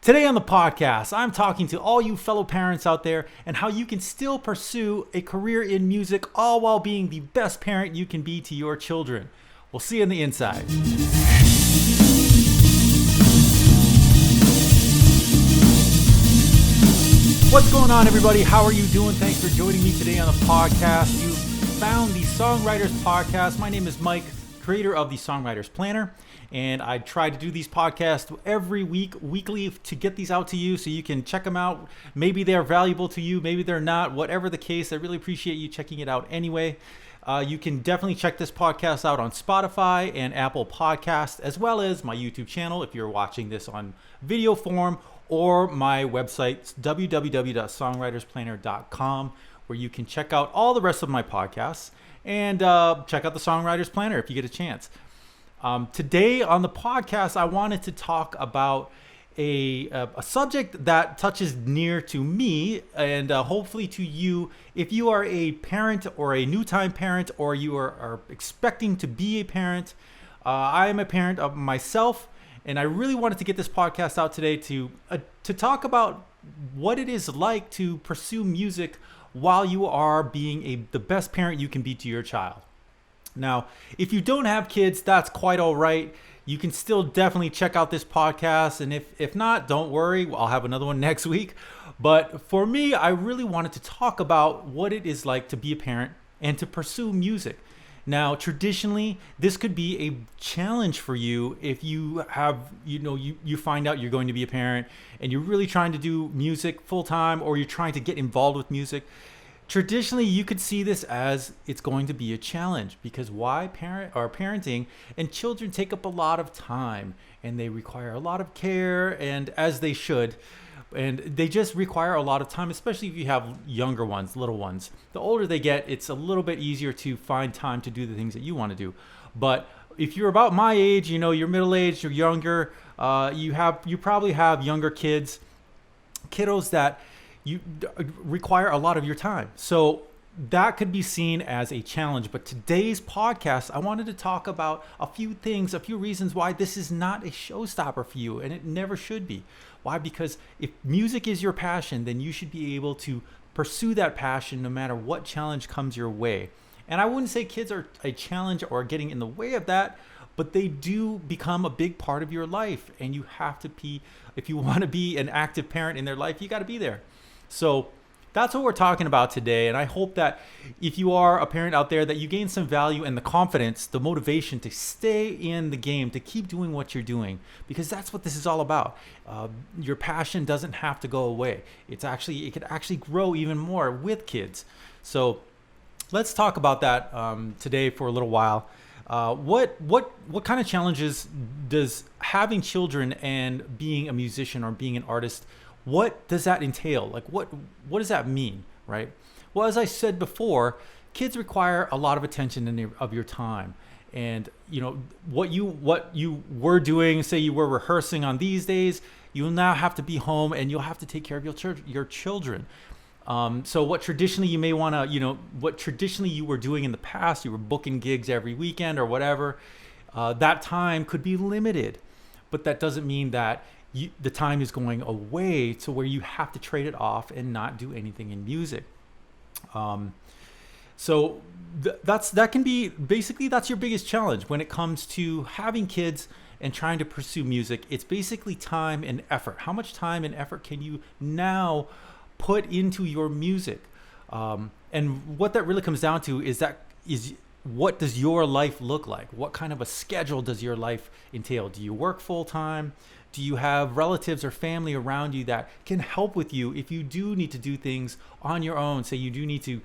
Today on the podcast, I'm talking to all you fellow parents out there and how you can still pursue a career in music all while being the best parent you can be to your children. We'll see you on the inside. What's going on, everybody? How are you doing? Thanks for joining me today on the podcast. You found the Songwriters Podcast. My name is Mike, creator of the Songwriters Planner, and I try to do these podcasts every weekly to get these out to you so you can check them out. Maybe they're valuable to you, maybe they're not. Whatever the case, I really appreciate you checking it out anyway. You can definitely check this podcast out on Spotify and Apple Podcasts, as well as my YouTube channel if you're watching this on video form, or my website, www.songwritersplanner.com, where you can check out all the rest of my podcasts and check out the Songwriters Planner if you get a chance. Today on the podcast, I wanted to talk about a subject that touches near to me and hopefully to you if you are a parent or a new-time parent, or you are expecting to be a parent. I am a parent of myself, and I really wanted to get this podcast out today to talk about what it is like to pursue music while you are being the best parent you can be to your child. Now, if you don't have kids, that's quite all right. You can still definitely check out this podcast. And if not, don't worry. I'll have another one next week. But for me, I really wanted to talk about what it is like to be a parent and to pursue music. Now, traditionally, this could be a challenge for you if you have, you find out you're going to be a parent and you're really trying to do music full time, or you're trying to get involved with music. Traditionally, you could see this as it's going to be a challenge because parenting and children take up a lot of time and they require a lot of care, and as they should. And they just require a lot of time, especially if you have younger ones, little ones. The older they get, it's a little bit easier to find time to do the things that you want to do. But if you're about my age, you're middle-aged, you're younger, you probably have younger kiddos that you require a lot of your time. So that could be seen as a challenge. But today's podcast, I wanted to talk about a few reasons why this is not a showstopper for you, and it never should be. Why? Because if music is your passion, then you should be able to pursue that passion no matter what challenge comes your way. And I wouldn't say kids are a challenge or getting in the way of that, but they do become a big part of your life. And you have to be, if you want to be an active parent in their life, you got to be there. So that's what we're talking about today. And I hope that if you are a parent out there, that you gain some value and the confidence, the motivation to stay in the game, to keep doing what you're doing, because that's what this is all about. Your passion doesn't have to go away. It could actually grow even more with kids. So let's talk about that today for a little while. What kind of challenges does having children and being a musician or being an artist, what does that entail? Like, what does that mean, right? Well, as I said before, kids require a lot of attention of your time. And, what you were doing, say you were rehearsing on these days, you'll now have to be home and you'll have to take care of your children. So what traditionally you may want to, what traditionally you were doing in the past, you were booking gigs every weekend or whatever, that time could be limited. But that doesn't mean that the time is going away to where you have to trade it off and not do anything in music. So that can be basically, that's your biggest challenge when it comes to having kids and trying to pursue music. It's basically time and effort. How much time and effort can you now put into your music? And what that really comes down to is what does your life look like? What kind of a schedule does your life entail? Do you work full time? Do you have relatives or family around you that can help with you if you do need to do things on your own? Say you do need to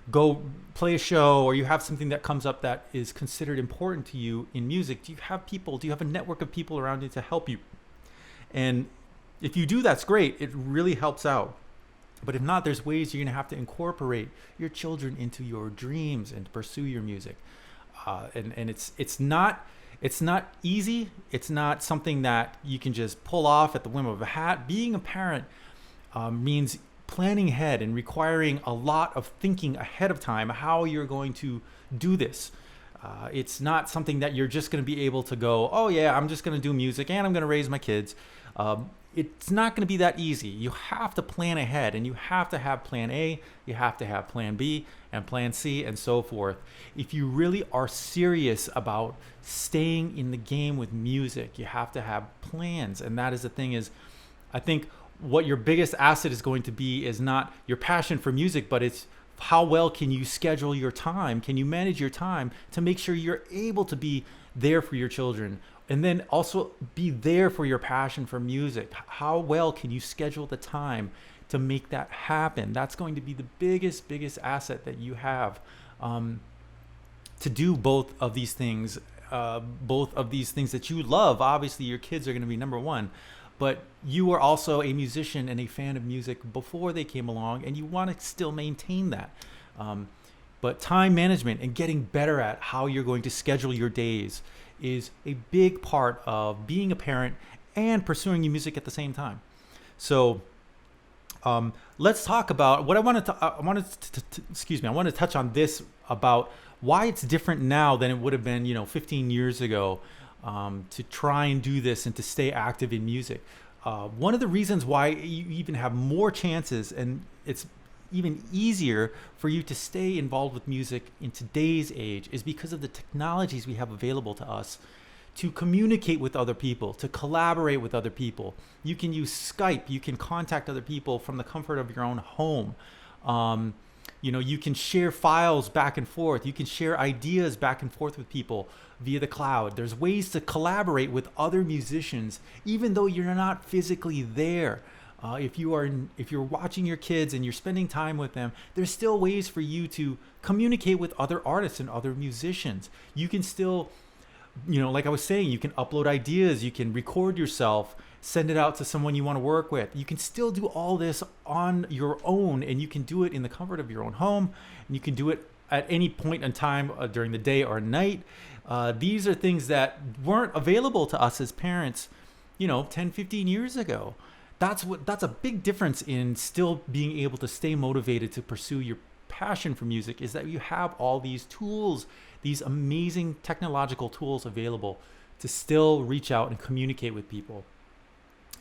go play a show, or you have something that comes up that is considered important to you in music. Do you have a network of people around you to help you? And if you do, that's great. It really helps out. But if not, there's ways you're going to have to incorporate your children into your dreams and pursue your music. And it's not easy. It's not something that you can just pull off at the whim of a hat. Being a parent means planning ahead and requiring a lot of thinking ahead of time how you're going to do this. It's not something that you're just going to be able to go, oh yeah, I'm just going to do music and I'm going to raise my kids. it's not going to be that easy. You have to plan ahead, and you have to have plan A, you have to have plan B and plan C and so forth. If you really are serious about staying in the game with music, you have to have plans. And that is the thing is, I think what your biggest asset is going to be is not your passion for music, but it's how well can you schedule your time? Can you manage your time to make sure you're able to be there for your children? And then also be there for your passion for music. How well can you schedule the time to make that happen? That's going to be the biggest asset that you have, to do both of these things that you love. Obviously, your kids are going to be number one, but you were also a musician and a fan of music before they came along, and you want to still maintain that. But time management and getting better at how you're going to schedule your days is a big part of being a parent and pursuing your music at the same time. So let's talk about what I wanted to touch on this about why it's different now than it would have been, 15 years ago, to try and do this and to stay active in music. One of the reasons why you even have more chances and it's even easier for you to stay involved with music in today's age is because of the technologies we have available to us to communicate with other people, to collaborate with other people. You can use Skype, you can contact other people from the comfort of your own home. You can share files back and forth. You can share ideas back and forth with people via the cloud. There's ways to collaborate with other musicians, even though you're not physically there. If you're watching your kids and you're spending time with them, there's still ways for you to communicate with other artists and other musicians. You can still, like I was saying, you can upload ideas, you can record yourself, send it out to someone you want to work with. You can still do all this on your own, and you can do it in the comfort of your own home, and you can do it at any point in time during the day or night. These are things that weren't available to us as parents, 10, 15 years ago. That's a big difference in still being able to stay motivated to pursue your passion for music, is that you have all these tools, these amazing technological tools available to still reach out and communicate with people.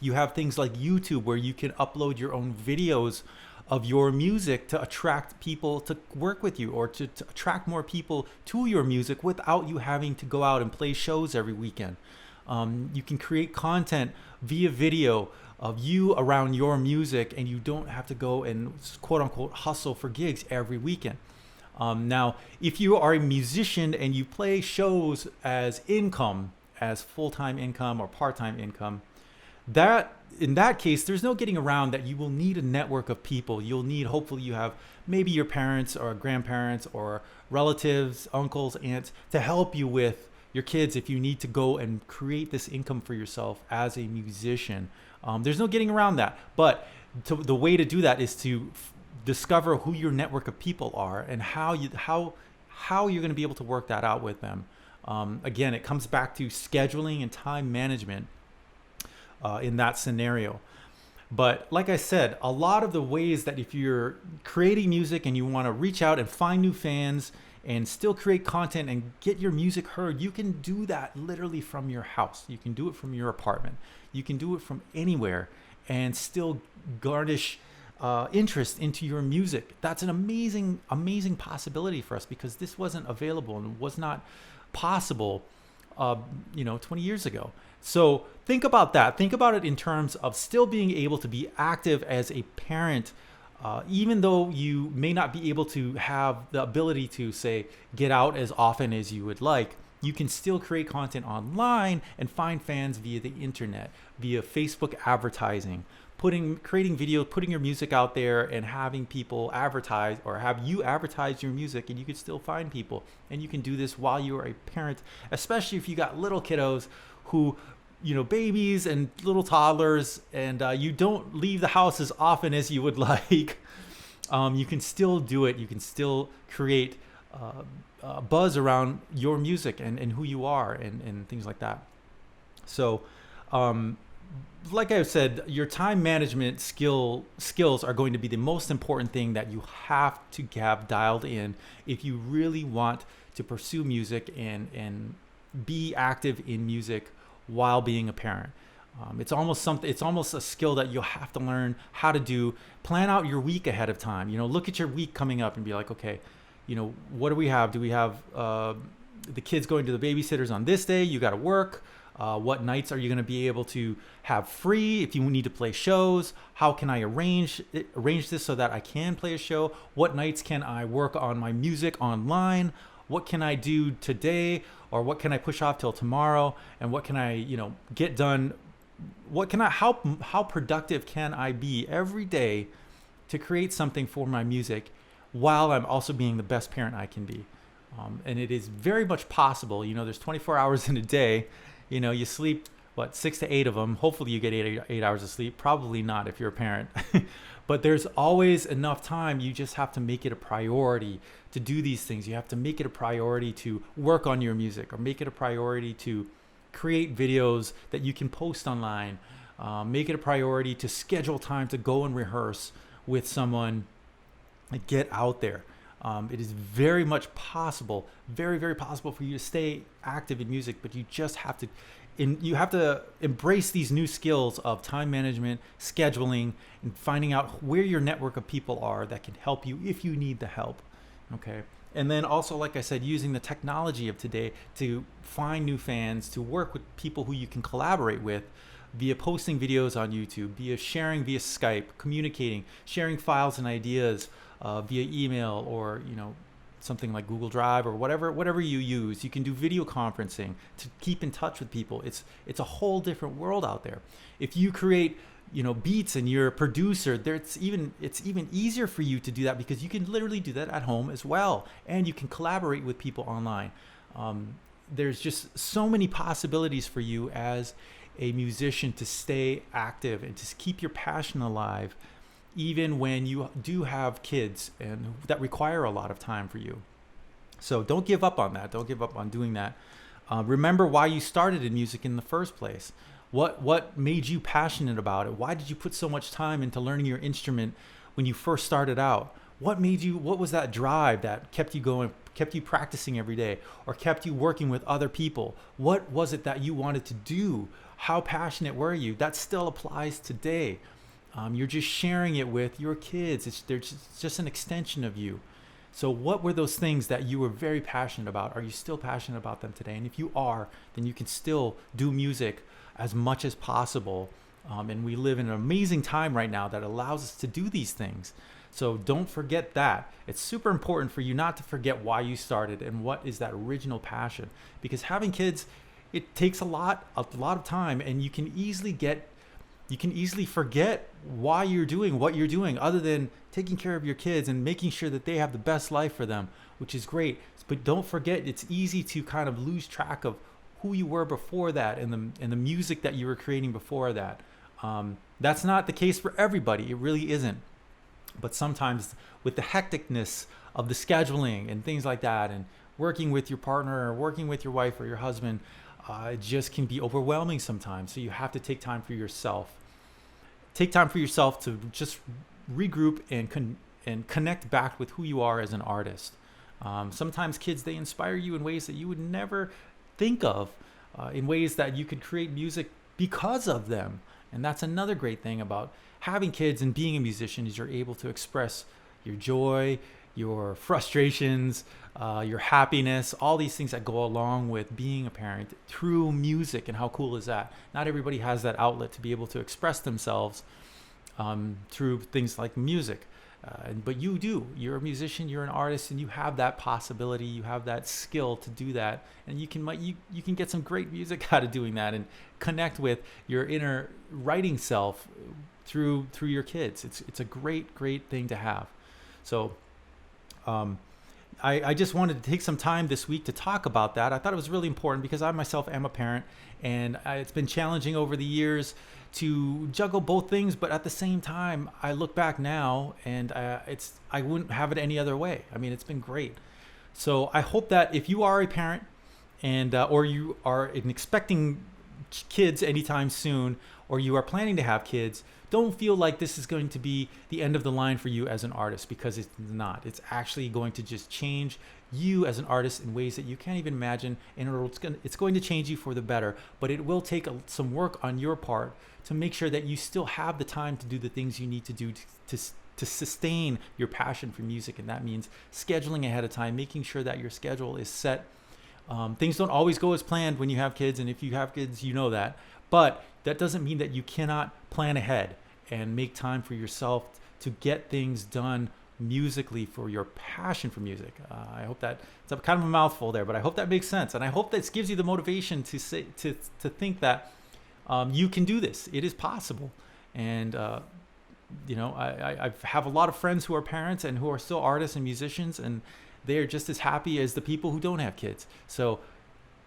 You have things like YouTube where you can upload your own videos of your music to attract people to work with you, or to attract more people to your music without you having to go out and play shows every weekend. You can create content via video of you around your music, and you don't have to go and quote unquote hustle for gigs every weekend. Now, if you are a musician and you play shows as income, as full-time income or part-time income, in that case, there's no getting around that you will need a network of people. Hopefully you have maybe your parents or grandparents or relatives, uncles, aunts to help you with your kids if you need to go and create this income for yourself as a musician. There's no getting around that. But the way to do that is to discover who your network of people are and how you're going to be able to work that out with them. Again, it comes back to scheduling and time management in that scenario. But like I said, a lot of the ways that if you're creating music and you want to reach out and find new fans and still create content and get your music heard, you can do that literally from your house. You can do it from your apartment. You can do it from anywhere and still garnish interest into your music. That's an amazing possibility for us, because this wasn't available and was not possible 20 years ago. So think about that. Think about it in terms of still being able to be active as a parent, even though you may not be able to have the ability to, say, get out as often as you would like. You can still create content online and find fans via the internet, via Facebook advertising, creating videos, putting your music out there and having people advertise, or have you advertise your music, and you can still find people. And you can do this while you are a parent, especially if you got little kiddos who, babies and little toddlers, and you don't leave the house as often as you would like. You can still do it. You can still create buzz around your music and who you are and things like that. So, like I said, your time management skills are going to be the most important thing that you have to have dialed in if you really want to pursue music and be active in music while being a parent. It's almost something. It's almost a skill that you'll have to learn how to do. Plan out your week ahead of time. Look at your week coming up and be like, okay, what do we have? Do we have the kids going to the babysitters on this day? You got to work. What nights are you going to be able to have free? If you need to play shows, how can I arrange this so that I can play a show? What nights can I work on my music online? What can I do today, or what can I push off till tomorrow? And what can I, get done? How productive can I be every day to create something for my music while I'm also being the best parent I can be? And it is very much possible. There's 24 hours in a day. You sleep, 6 to 8 of them. Hopefully you get 8 hours of sleep. Probably not if you're a parent. But there's always enough time. You just have to make it a priority to do these things. You have to make it a priority to work on your music, or make it a priority to create videos that you can post online. Make it a priority to schedule time to go and rehearse with someone. Get out there. It is very much possible, very, very possible for you to stay active in music, but you just have to, you have to embrace these new skills of time management, scheduling, and finding out where your network of people are that can help you if you need the help. Okay. And then also, like I said, using the technology of today to find new fans, to work with people who you can collaborate with via posting videos on YouTube, via sharing via Skype, communicating, sharing files and ideas via email, or something like Google Drive, or whatever you use. You can do video conferencing to keep in touch with people. It's a whole different world out there. If you create beats and you're a producer, it's even easier for you to do that, because you can literally do that at home as well, and you can collaborate with people online. There's just so many possibilities for you as a musician to stay active and to keep your passion alive, even when you do have kids and that require a lot of time for you. So don't give up on that. Don't give up on doing that. Remember why you started in music in the first place. What made you passionate about it? Why did you put so much time into learning your instrument when you first started out? What was that drive that kept you going, kept you practicing every day, or kept you working with other people? What was it that you wanted to do? How passionate were you? That still applies today. You're just sharing it with your kids. It's just an extension of you. So what were those things that you were very passionate about? Are you still passionate about them today? And if you are, then you can still do music as much as possible. And we live in an amazing time right now that allows us to do these things. So don't forget that. It's super important for you not to forget why you started and what is that original passion. Because having kids, it takes a lot of time, and you can easily forget why you're doing what you're doing, other than taking care of your kids and making sure that they have the best life for them, which is great. But don't forget, it's easy to kind of lose track of who you were before that, and the music that you were creating before that. That's not the case for everybody. It really isn't. But sometimes with the hecticness of the scheduling and things like that, and working with your partner or working with your wife or your husband, it just can be overwhelming sometimes. So you have to take time for yourself. Take time for yourself to just regroup and connect back with who you are as an artist. Sometimes kids, they inspire you in ways that you would never think of, in ways that you could create music because of them. And that's another great thing about having kids and being a musician, is you're able to express your joy, your frustrations, your happiness, all these things that go along with being a parent through music. And how cool is that? Not everybody has that outlet to be able to express themselves through things like music. But you do. You're a musician, you're an artist, and you have that possibility, you have that skill to do that. And you can get some great music out of doing that, and connect with your inner writing self through your kids. It's a great thing to have. So I just wanted to take some time this week to talk about that. I thought it was really important because I myself am a parent, and it's been challenging over the years to juggle both things. But at the same time, I look back now, and I wouldn't have it any other way. I mean, it's been great. So I hope that if you are a parent, and or you are expecting kids anytime soon, or you are planning to have kids, don't feel like this is going to be the end of the line for you as an artist, because it's not. It's actually going to just change you as an artist in ways that you can't even imagine, and it's going to change you for the better. But it will take some work on your part to make sure that you still have the time to do the things you need to do to sustain your passion for music. And that means scheduling ahead of time, making sure that your schedule is set. Things don't always go as planned when you have kids, and if you have kids, you know that. But that doesn't mean that you cannot plan ahead and make time for yourself to get things done musically for your passion for music. I hope that it's kind of a mouthful there, but I hope that makes sense, and I hope this gives you the motivation to think that you can do this. It is possible, and I have a lot of friends who are parents and who are still artists and musicians, and they are just as happy as the people who don't have kids. So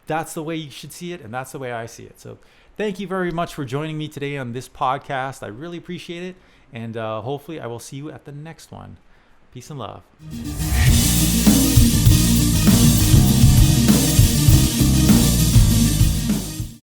that's the way you should see it, and that's the way I see it. So thank you very much for joining me today on this podcast. I really appreciate it, and hopefully I will see you at the next one. Peace and love.